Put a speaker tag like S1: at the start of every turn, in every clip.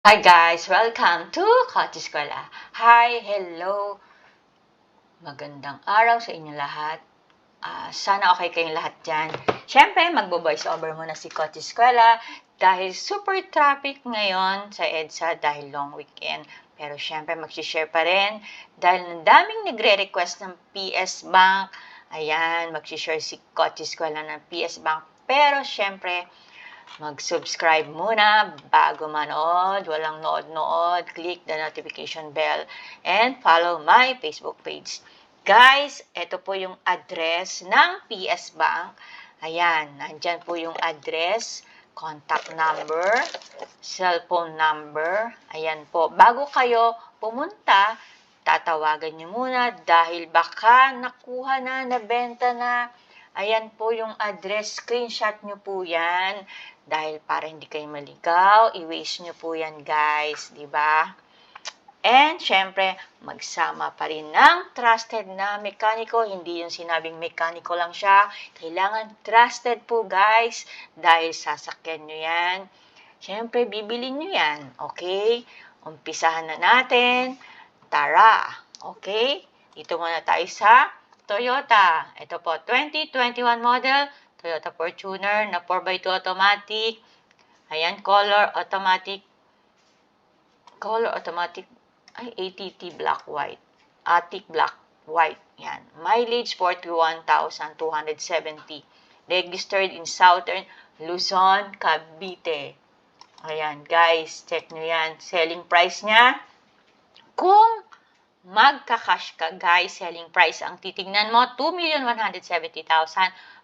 S1: Hi guys! Welcome to Kati Eskwela. Hi! Hello! Magandang araw sa inyo lahat. Sana okay kayong lahat dyan. Siyempre, magbo-voice over muna si Kati Eskwela dahil super traffic ngayon sa EDSA dahil long weekend. Pero siyempre, mag-share pa rin dahil ang daming nagre-request ng PS Bank. Ayan, mag-share si Kati Eskwela ng PS Bank. Pero siyempre, mag-subscribe muna bago manood, walang nood-nood, click the notification bell, and follow my Facebook page. Guys, ito po yung address ng PS Bank. Ayan, nandyan po yung address, contact number, cellphone number. Ayan po. Bago kayo pumunta, tatawagan nyo muna dahil baka nakuha na, nabenta na. Ayan po yung address. Screenshot nyo po yan. Dahil para hindi kayo maligaw, i-waste nyo po yan guys. Diba? And syempre, magsama pa rin ng trusted na mekaniko. Hindi yung sinabing mekaniko lang siya. Kailangan trusted po guys. Dahil sasakyan nyo yan. Syempre, bibili nyo yan. Okay? Umpisahan na natin. Tara. Okay? Dito muna tayo sa Toyota. Ito po, 2021 model. Toyota Fortuner na 4x2 automatic. Ayan, color automatic. Ay, ATT black white. Attic black white. Yan. Mileage 41,270. Registered in Southern Luzon, Cavite. Ayan, guys. Check nyo yan. Selling price niya. Kung magka-cash ka, guys, selling price ang titignan mo, 2,170,000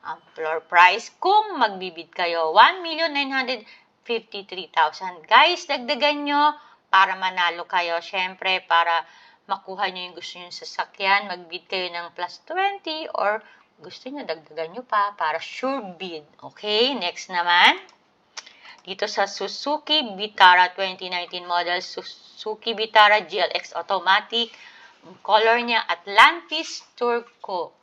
S1: ang floor price. Kung magbibid kayo, 1,953,000. Guys, dagdagan nyo para manalo kayo. Siyempre, para makuha nyo yung gusto nyo sasakyan, magbid kayo ng plus 20 or gusto nyo, dagdagan nyo pa para sure bid. Okay, next naman. Dito sa Suzuki Vitara 2019 model, Suzuki Vitara GLX Automatic. Ang color niya, Atlantis Turquoise.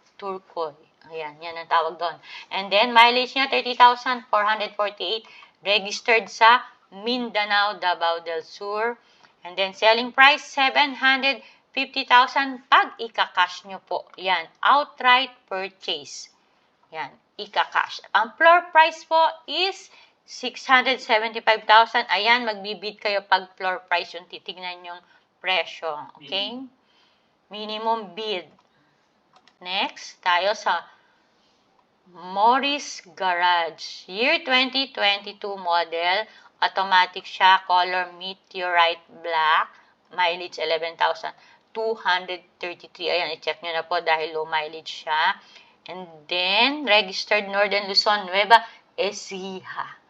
S1: Ayan, yan ang tawag doon. And then, mileage niya, 30,448. Registered sa Mindanao, Davao del Sur. And then, selling price, 750,000 pag ika-cash nyo po. Yan, outright purchase. Yan, ika-cash. Ang floor price po is 675,000. Ayan, magbibid kayo pag floor price yung titignan yung presyo. Okay? Minimum bid. Next, tayo sa Morris Garage. Year 2022 model. Automatic siya. Color Meteorite Black. Mileage 11,233. Ayan, i-check nyo na po dahil low mileage siya. And then, registered Northern Luzon, Nueva Ecija.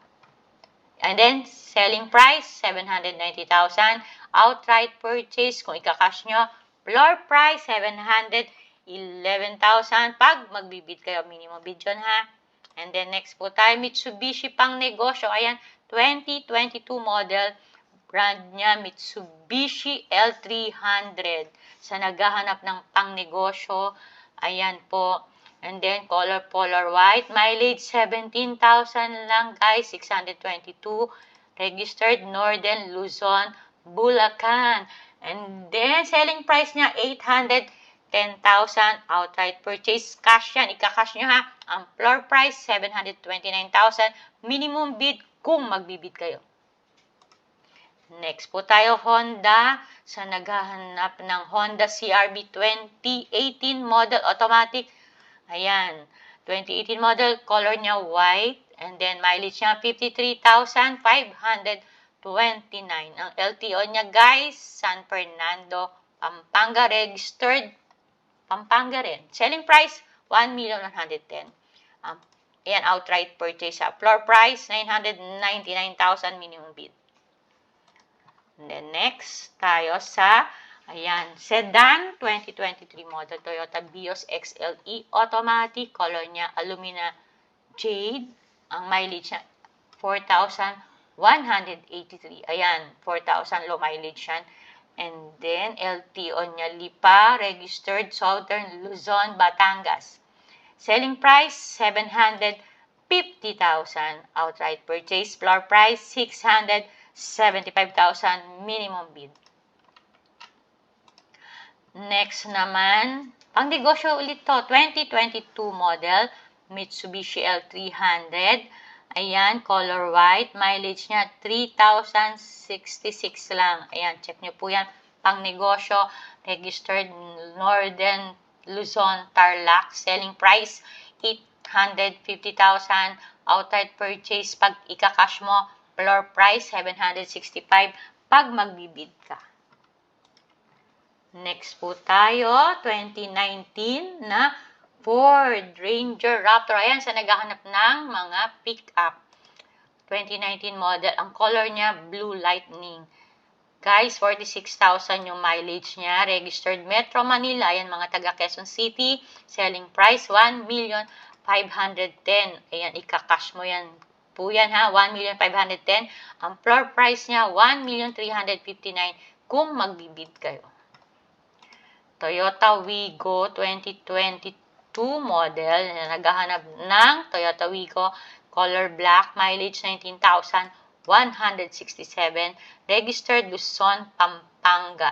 S1: And then, selling price, 790,000. Outright purchase, kung ika-cash nyo, floor price, 711,000. Pag magbibid kayo, minimum bid yun ha. And then, next po tayo, Mitsubishi pang negosyo. Ayan, 2022 model. Brand niya, Mitsubishi L300. Sa naghahanap ng pang negosyo, ayan po. And then, color polar white. Mileage, 17,000 lang, guys. 622. Registered Northern Luzon, Bulacan. And then, selling price niya, 810,000. Outright purchase. Cash yan. Ika-cash nyo ha. Ang floor price, 729,000. Minimum bid kung magbibid kayo. Next po tayo, Honda. Sa naghahanap ng Honda CRV 2018 model automatic. Ayan, 2018 model, color niya white, and then mileage niya 53,529. Ang LTO niya, guys, San Fernando, Pampanga, registered, Pampanga rin. Selling price, 1,110,000. Ayan, outright purchase sa floor price, 999,000 minimum bid. And then next, tayo sa ayan, sedan 2023 model Toyota Vios XLE automatic, color niya alumina jade, ang mileage niya 4,183. Ayan, 4,000 low mileage yan. And then LTO niya Lipa, registered Southern Luzon, Batangas. Selling price 750,000. Outright purchase, floor price 600,000. 75,000 minimum bid. Next naman, pang negosyo ulit to, 2022 model, Mitsubishi L300. Ayan, color white. Mileage niya, 3,066 lang. Ayan, check nyo po yan. Pang negosyo, registered Northern Luzon, Tarlac. Selling price, 850,000. Outright purchase, pag ika-cash mo, floor price, 765 pag magbibid ka. Next po tayo, 2019 na Ford Ranger Raptor. Ayan, sa naghahanap ng mga pick-up. 2019 model. Ang color niya, Blue Lightning. Guys, 46,000 yung mileage niya. Registered Metro Manila. Ayan, mga taga Quezon City. Selling price, 1,510,000. Ayan, ika-cash mo yan. Po yan ha, 1,510,000. Ang floor price niya, 1,359,000 kung magbibid kayo. Toyota Wigo 2022 model na naghahanap ng Toyota Wigo color black, mileage 19,167, registered Luzon, Pampanga.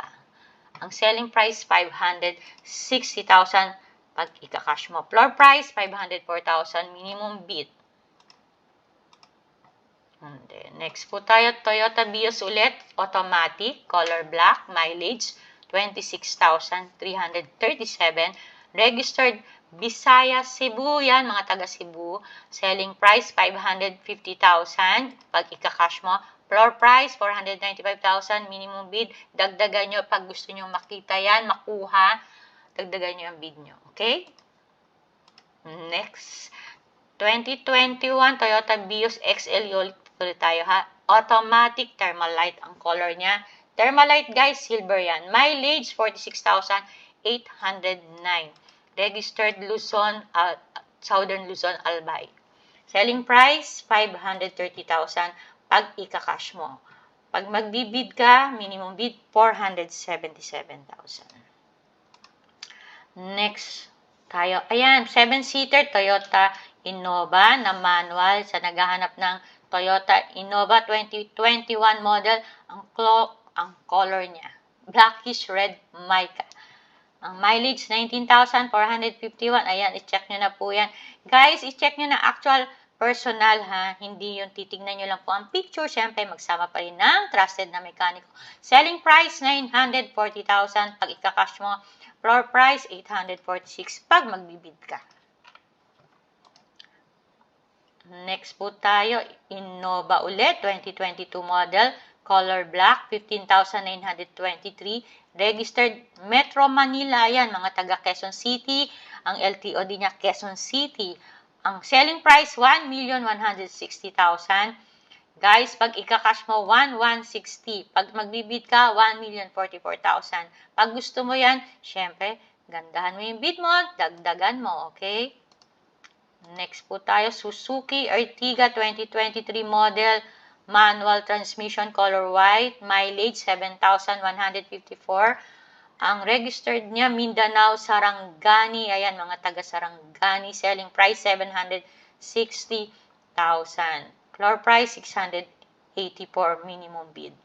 S1: Ang selling price 560,000 pag ika-cash mo. Floor price 504,000 minimum bid. And then, next po tayo, Toyota Vios ulit, automatic, color black, mileage 26,337. Registered Visayas, Cebu. Yan, mga taga Cebu. Selling price, 550,000. Pag ika-cash mo, floor price, 495,000. Minimum bid. Dagdagan nyo pag gusto nyo makita yan, makuha. Dagdagan nyo ang bid nyo. Okay? Next. 2021 Toyota Vios XL ulit tayo ha. Automatic Thermalite ang color niya. Thermalite guys, silver yan. Mileage, 46,809. Registered Luzon, Southern Luzon, Albay. Selling price, 530,000 pag ika-cash mo. Pag magbibid ka, minimum bid, 477,000. Next tayo. Ayan, 7-seater Toyota Innova na manual sa naghahanap ng Toyota Innova 2021 model. Ang color niya, blackish red mica. Ang mileage, 19,451. Ayan, i-check nyo na po yan. Guys, i-check nyo na actual personal ha. Hindi yung titignan nyo lang po ang picture. Siyempre, magsama pa rin ng trusted na mekaniko. Selling price, 940,000. Pag ika-cash mo, floor price, 846 pag magbibid ka. Next po tayo, Innova ulit, 2022 model. Color black, 15,923. Registered Metro Manila. Yan, mga taga Quezon City. Ang LTO din niya, Quezon City. Ang selling price, 1,160,000. Guys, pag ika-cash mo, 1,160. Pag magbibid ka, 1,044,000. Pag gusto mo yan, syempre, gandahan mo yung bid mo, dagdagan mo, okay? Next po tayo, Suzuki Ertiga 2023 model. Manual transmission, color white, mileage 7,154. Ang registered niya, Mindanao, Sarangani. Ayan, mga taga Sarangani. Selling price, 760,000. Floor price, 684 minimum bid.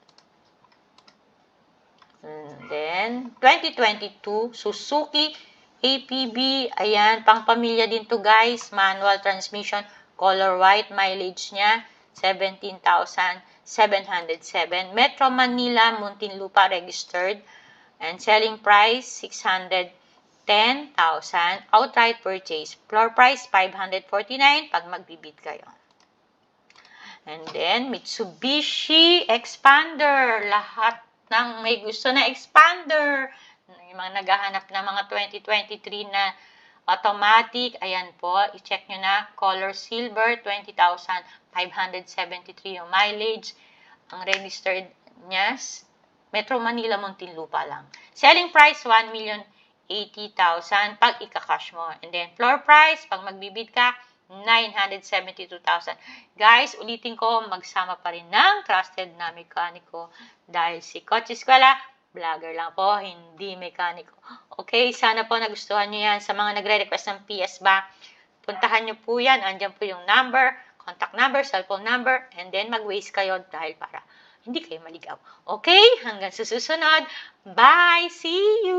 S1: And then, 2022, Suzuki APB. Ayan, pang pamilya din to guys. Manual transmission, color white, mileage niya 17,707. Metro Manila, Muntinlupa registered. And selling price, 610,000. Outright purchase. Floor price, 549 pag magbibid kayo. And then, Mitsubishi Expander. Lahat ng may gusto na Expander. Yung mga naghahanap ng mga 2023 na automatic, ayan po, i-check nyo na, color silver, 20,573 yung mileage. Ang registered niya, Metro Manila, Muntinlupa lang. Selling price, 1,080,000 pag ika-cash mo. And then, floor price, pag magbibid ka, 972,000. Guys, ulitin ko, magsama pa rin ng trusted na mekaniko dahil si Kotse Eskwela, vlogger lang po, hindi mekaniko. Okay, sana po nagustuhan nyo yan. Sa mga nagre-request ng PS back, puntahan nyo po yan. Andyan po yung number, contact number, cellphone number, and then mag-waste kayo dahil para hindi kayo maligaw. Okay? Hanggang sa susunod. Bye! See you!